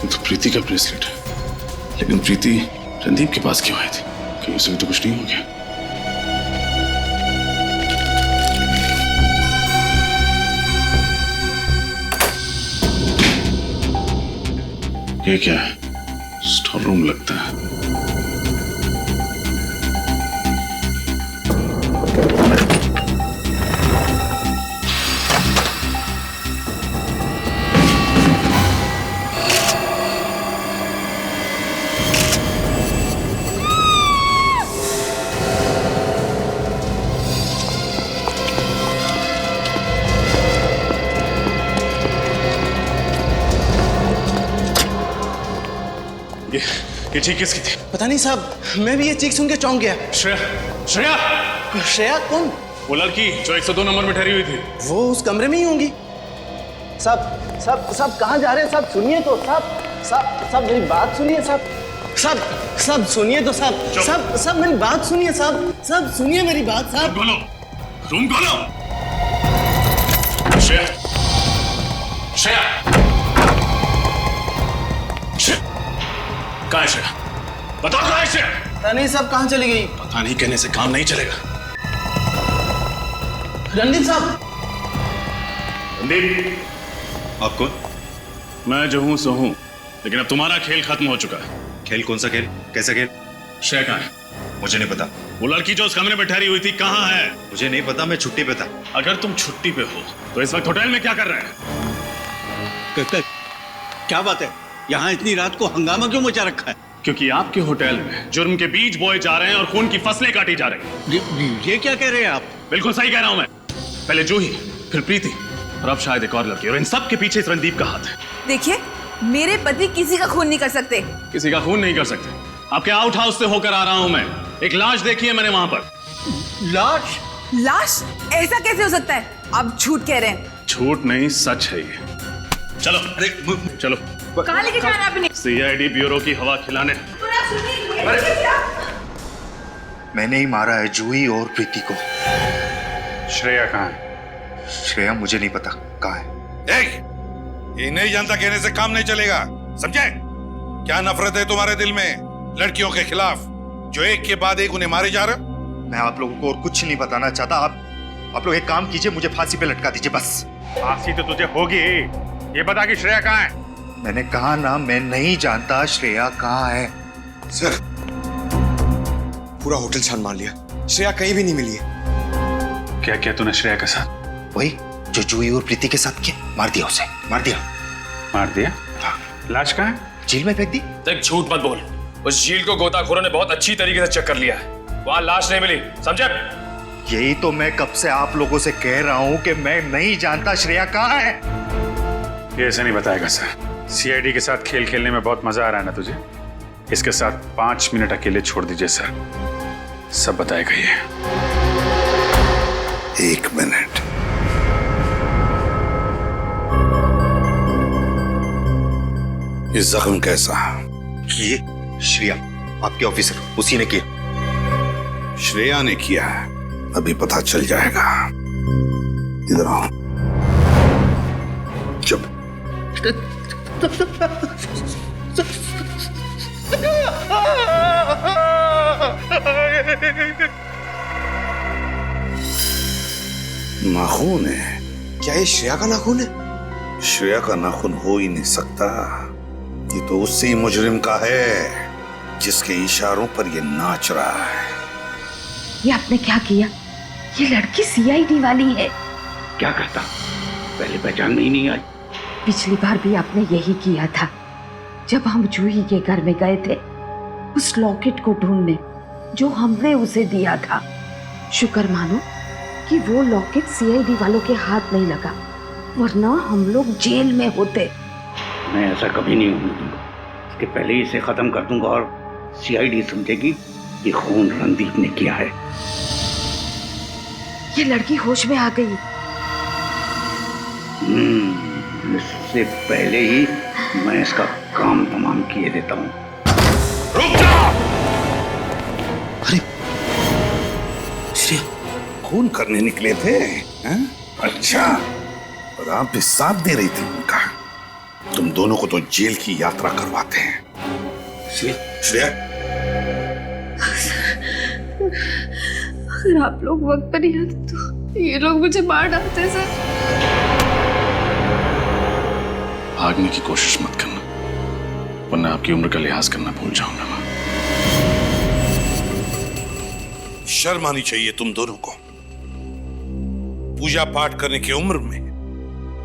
तो प्रीति का ब्रेसलेट है, लेकिन प्रीति रणदीप के पास क्यों आई थी? कहीं उसे भी तो कुछ नहीं हो गया? ये क्या है? स्टोर रूम लगता है। ये चीख किसकी थी? पता नहीं साहब, मैं भी ये चीख सुन के चौंक गया। श्रेया, श्रेया, श्रेया कौन? वो लड़की जो 102 नंबर में ठहरी हुई थी। वो उस कमरे में ही होंगी। साहब साहब साहब कहाँ जा रहे हैं साहब? सुनिए तो साहब, साहब साहब मेरी बात सुनिए साहब, साहब साहब सुनिए तो साहब, साहब साहब मेरी बात सुनिए साहब, साहब सुनिए मेरी बात साहब। खोलो, रूम खोलो। श्रेया, श्रेया, कहाँ है श्रेया? बताओ कहाँ है श्रेया? पता नहीं साहब कहाँ चली गई। पता नहीं कहने से काम नहीं चलेगा। रणदीप साहब। रणदीप, आप कौन? मैं जो हूं सो हूं, लेकिन अब तुम्हारा खेल खत्म हो चुका है। खेल कौन सा खेल? कैसा खेल? श्रेया कहाँ है? मुझे नहीं पता। वो लड़की जो उस कमरे में ठहरी हुई थी कहाँ है? मुझे नहीं पता, मैं छुट्टी पे था। अगर तुम छुट्टी पे हो तो इस वक्त होटल में क्या कर रहे हैं? क्या बात है, यहाँ इतनी रात को हंगामा क्यों मचा रखा है? क्योंकि आपके होटल में जुर्म के बीज बोए जा रहे हैं और खून की फसलें काटी जा रही हैं। ये क्या कह रहे हैं आप? बिल्कुल सही कह रहा हूं मैं। पहले जूही, फिर प्रीति और अब शायद एक और लड़की, और इन सब के पीछे इस रणदीप का हाथ है। देखिए, मेरे पति किसी का खून नहीं कर सकते। किसी का खून नहीं कर सकते। आपके आउट हाउस से होकर आ रहा हूं मैं। एक लाश देखी है मैंने वहां पर। लाश? लाश? ऐसा कैसे हो सकता है? आप झूठ कह रहे हैं। झूठ नहीं, सच है ये। चलो, अरे चलो। कहाँ लेके जा रहे हैं अपने? सीआईडी ब्यूरो की हवा खिलाने। मैंने ही मारा है जूही और प्रीति को। श्रेया कहाँ है? श्रेया मुझे नहीं पता कहाँ है। ये नहीं जानता कहने से काम नहीं चलेगा, समझे? क्या नफरत है तुम्हारे दिल में लड़कियों के खिलाफ, जो एक के बाद एक उन्हें मारे जा रहे हो? मैं आप लोगों को और कुछ नहीं बताना चाहता। आप लोग एक काम कीजिए, मुझे फांसी पे लटका दीजिए बस। फांसी तो तुझे होगी। ये बता कि श्रेया कहाँ है? मैंने कहा ना, मैं नहीं जानता श्रेया कहाँ है। सर, पूरा होटल छान मार लिया, श्रेया कहीं भी नहीं मिली है। क्या किया तूने श्रेया के साथ? वही जो जूही और प्रीति के साथ किया, मार दिया उसे, मार दिया। मार दिया? हाँ। लाश कहाँ है? झील में फेंक दी। देख, झूठ मत बोल। उस झील को गोताखोरों ने बहुत अच्छी तरीके से चेक कर लिया है। वहां लाश नहीं मिली, समझे? यही तो मैं कब से आप लोगों से कह रहा हूं कि मैं नहीं जानता श्रेया कहाँ है। ये ऐसे नहीं बताएगा सर। सीआईडी के साथ खेल खेलने में बहुत मजा आ रहा है ना तुझे? इसके साथ 5 मिनट अकेले छोड़ दीजिए सर, सब बताएगा ये। 1 मिनट। ये जख्म कैसा? ये श्रेया, आपके ऑफिसर, उसी ने किया। श्रेया ने किया है, अभी पता चल जाएगा। इधर आओ। चुप। नाखून है। क्या ये श्रेया का नाखून है? श्रेया का नाखून हो ही नहीं सकता। ये तो उससे मुजरिम का है जिसके इशारों पर ये नाच रहा है। ये आपने क्या किया? ये लड़की सीआईडी वाली है। क्या करता, पहले पहचान में ही नहीं आई। पिछली बार भी आपने यही किया था, जब हम जूही के घर में गए थे उस लॉकेट को ढूंढने जो हमने उसे दिया था। शुक्र मानो कि वो लॉकेट सीआईडी वालों के हाथ नहीं लगा, वरना हम लोग जेल में होते। मैं ऐसा कभी नहीं होने दूंगा। इसके पहले ही इसे खत्म कर दूंगा और सीआईडी समझेगी कि खून रणदीप ने किया है। ये लड़की होश में आ गई। इससे पहले ही मैं इसका काम तमाम किए देता हूँ। रुक जाओ! अरे श्रेया, खून करने निकले थे हैं? अच्छा, और आप भी साथ दे रही थी उनका। तुम दोनों को तो जेल की यात्रा करवाते हैं। श्रेया, अगर आप लोग वक्त पर नहीं आते तो ये लोग मुझे मार डालते सर। भागने की कोशिश मत करना, वरना आपकी उम्र का लिहाज करना भूल जाऊंगा मैं। शर्म आनी चाहिए तुम दोनों को। पूजा पाठ करने की उम्र में,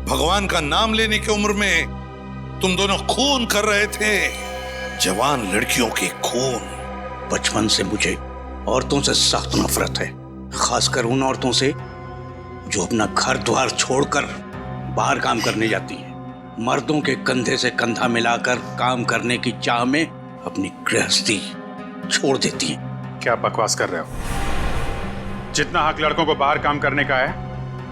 भगवान का नाम लेने की उम्र में तुम दोनों खून कर रहे थे, जवान लड़कियों के खून। बचपन से मुझे औरतों से सख्त नफरत है, खासकर उन औरतों से जो अपना घर द्वार छोड़कर बाहर काम करने जाती हैं, मर्दों के कंधे से कंधा मिलाकर काम करने की चाह में अपनी गृहस्थी छोड़ देती हैं। क्या बकवास कर रहे हो? जितना हक लड़कों को बाहर काम करने का है,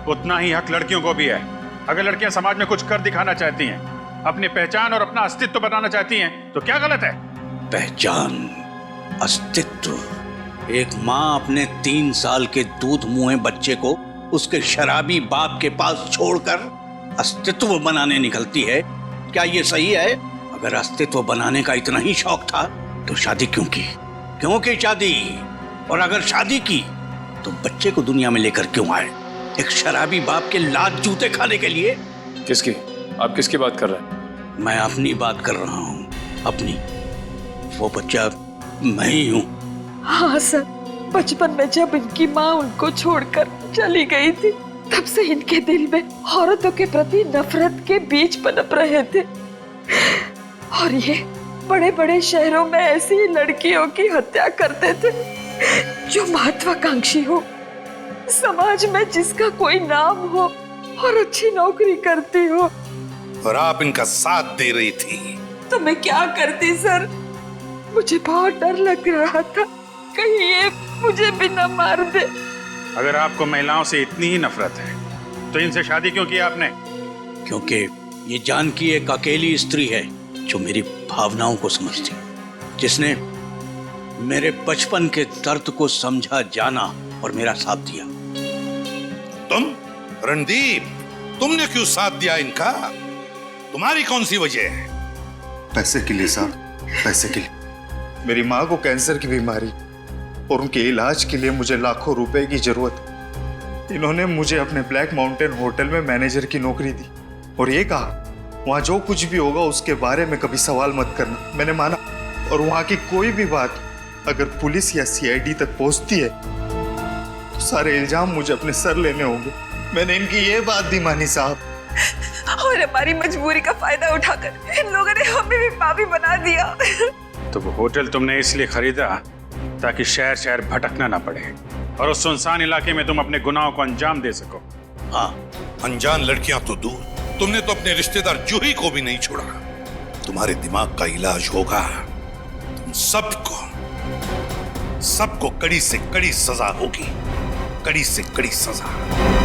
उतना ही हक लड़कियों को भी है। अगर लड़कियां समाज में कुछ कर दिखाना चाहती हैं, अपनी पहचान और अपना अस्तित्व बनाना चाहती हैं, तो क्या गलत है? पहचान, अस्तित्व। एक माँ अपने 3 साल के दूध मुंहे बच्चे को उसके शराबी बाप के पास छोड़कर अस्तित्व बनाने निकलती है। क्या ये सही है? अगर अस्तित्व बनाने का इतना ही शौक था तो शादी क्यों की? क्यों की शादी? और अगर शादी की तो बच्चे को दुनिया में लेकर क्यों आए? एक शराबी बाप के लात जूते खाने के लिए? किसकी? आप किसकी बात कर रहे हैं? मैं अपनी बात कर रहा हूँ, अपनी। वो बच्चा मैं ही हूँ। हाँ सर, बचपन में जब इनकी माँ उनको छोड़कर चली गई थी, तब से इनके दिल में औरतों के प्रति नफरत के बीज पनप रहे थे। और ये बड़े बड़े शहरों में ऐसी लड़कियों की हत्या करते थे जो महत्वाकांक्षी हो, समाज में जिसका कोई नाम हो और अच्छी नौकरी करती हो। और आप इनका साथ दे रही थी। तो मैं क्या करती सर? मुझे बहुत डर लग रहा था, कहीं ये मुझे भी न मार दे। अगर आपको महिलाओं से इतनी ही नफरत है तो इनसे शादी क्यों की आपने? क्योंकि ये जानकी एक अकेली स्त्री है जो मेरी भावनाओं को समझती, जिसने मेरे बचपन के दर्द को समझा जाना और मेरा साथ दिया। तुम रणदीप, तुमने क्यों साथ दिया इनका? तुम्हारी कौन सी वजह है? पैसे के लिए सर, पैसे के लिए। मेरी माँ को कैंसर की बीमारी और उनके इलाज के लिए मुझे लाखों रुपए की जरूरत। इन्होंने मुझे अपने ब्लैक माउंटेन होटल में मैनेजर की नौकरी दी और ये कहा वहां जो कुछ भी होगा उसके बारे में कभी सवाल मत करना। मैंने माना, और वहां की कोई भी बात अगर पुलिस या सीआईडी तक पहुंचती है तो सारे इल्जाम मुझे अपने सर लेने होंगे। मैंने इनकी ये बात भी मानी साहब। और हमारी मजबूरी का फायदा उठाकर इन लोगों ने हमें भी पापी बना दिया। तो वो होटल तुमने इसलिए खरीदा ताकि शहर शहर भटकना ना पड़े और उस सुनसान इलाके में तुम अपने गुनाहों को अंजाम दे सको। हाँ, अनजान लड़कियां तो दूर, तुमने तो अपने रिश्तेदार जूही को भी नहीं छोड़ा। तुम्हारे दिमाग का इलाज होगा। तुम सबको कड़ी से कड़ी सजा होगी, कड़ी से कड़ी सजा।